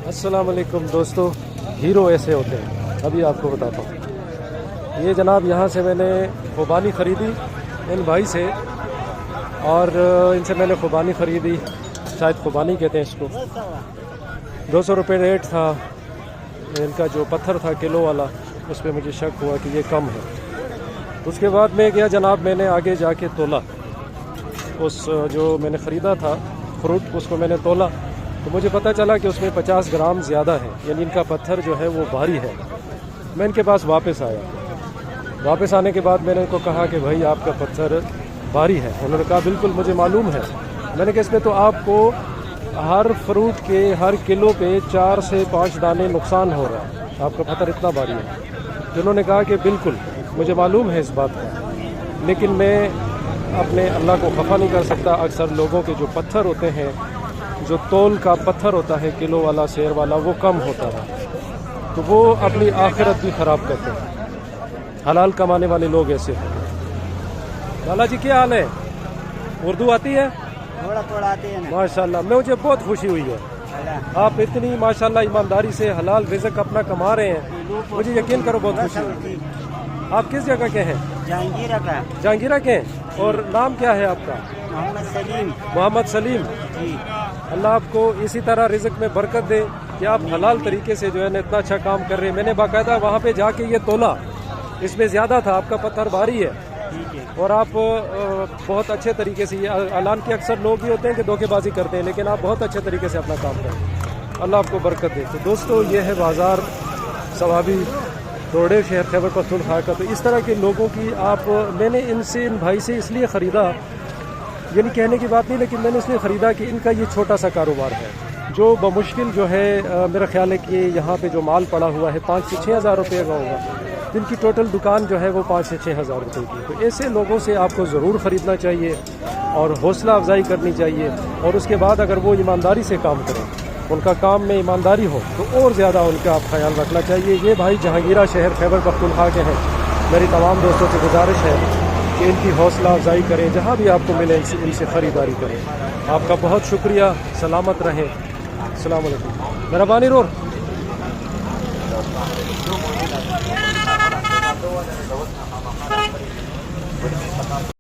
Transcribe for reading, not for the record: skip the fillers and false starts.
السلام علیکم دوستو، ہیرو ایسے ہوتے ہیں، ابھی آپ کو بتاتا ہوں۔ یہ جناب یہاں سے میں نے خوبانی خریدی ان بھائی سے، اور ان سے میں نے خوبانی خریدی، شاید خوبانی کہتے ہیں اس کو۔ 200 روپے ریٹ تھا ان کا، جو پتھر تھا کلو والا، اس پہ مجھے شک ہوا کہ یہ کم ہے۔ اس کے بعد میں گیا جناب، میں نے آگے جا کے تولا اس جو میں نے خریدا تھا فروٹ، اس کو میں نے تولا تو مجھے پتہ چلا کہ اس میں 50 گرام زیادہ ہے، یعنی ان کا پتھر جو ہے وہ بھاری ہے۔ میں ان کے پاس واپس آیا، واپس آنے کے بعد میں نے ان کو کہا کہ بھائی آپ کا پتھر بھاری ہے۔ انہوں نے کہا بالکل مجھے معلوم ہے۔ میں نے کہا اس میں تو آپ کو ہر فروٹ کے ہر کلو پہ 4 سے 5 دانے نقصان ہو رہا ہے، آپ کا پتھر اتنا بھاری ہے۔ انہوں نے کہا کہ بالکل مجھے معلوم ہے اس بات کا، لیکن میں اپنے اللہ کو خفا نہیں کر سکتا۔ اکثر لوگوں کے جو پتھر ہوتے ہیں، جو تول کا پتھر ہوتا ہے کلو والا سیر والا، وہ کم ہوتا ہے، تو وہ اپنی آخرت بھی خراب کرتے ہیں۔ حلال کمانے والے لوگ ایسے ہیں۔ لالا جی کیا حال ہے؟ اردو آتی ہے؟ تھوڑا تھوڑا آتے ہیں نا۔ ماشاءاللہ، مجھے بہت خوشی ہوئی ہے، آپ اتنی ماشاءاللہ ایمانداری سے حلال رزق اپنا کما رہے ہیں، مجھے یقین کرو بہت خوشی ہوئی۔ آپ کس جگہ کے ہیں؟ جہانگیرہ کا جہانگیرہ کے ہیں، اور نام کیا ہے آپ کا؟ محمد سلیم۔ محمد سلیم جی، اللہ آپ کو اسی طرح رزق میں برکت دے کہ آپ حلال طریقے سے جو ہے نا اتنا اچھا کام کر رہے ہیں۔ میں نے باقاعدہ وہاں پہ جا کے یہ تولا، اس میں زیادہ تھا، آپ کا پتھر بھاری ہے، ٹھیک ہے۔ اور آپ بہت اچھے طریقے سے، یہ اعلان کے اکثر لوگ ہی ہوتے ہیں کہ دھوکے بازی کرتے ہیں، لیکن آپ بہت اچھے طریقے سے اپنا کام کریں، اللہ آپ کو برکت دے۔ تو دوستو، یہ ہے بازار ثوابی توڑے شہر خیبر پختونخوا کا۔ تو اس طرح کے لوگوں کی میں نے ان بھائی سے اس لیے خریدا، یعنی کہنے کی بات نہیں، لیکن میں نے اس لیے خریدا کہ ان کا یہ چھوٹا سا کاروبار ہے، جو بمشکل جو ہے میرا خیال ہے کہ یہاں پہ جو مال پڑا ہوا ہے 5 سے 6 ہزار روپے کا ہوگا، جن کی ٹوٹل دکان جو ہے وہ 5 سے 6 ہزار روپے کی۔ تو ایسے لوگوں سے آپ کو ضرور خریدنا چاہیے اور حوصلہ افزائی کرنی چاہیے، اور اس کے بعد اگر وہ ایمانداری سے کام کریں، ان کا کام میں ایمانداری ہو، تو اور زیادہ ان کا آپ خیال رکھنا چاہیے۔ یہ بھائی جہانگیرہ شہر خیبر پختونخوا کے ہیں۔ میری تمام دوستوں سے گزارش ہے کہ ان کی حوصلہ افزائی کریں، جہاں بھی آپ کو ملے ان سے خریداری کریں۔ آپ کا بہت شکریہ، سلامت رہیں، السلام علیکم۔ مہربانی رور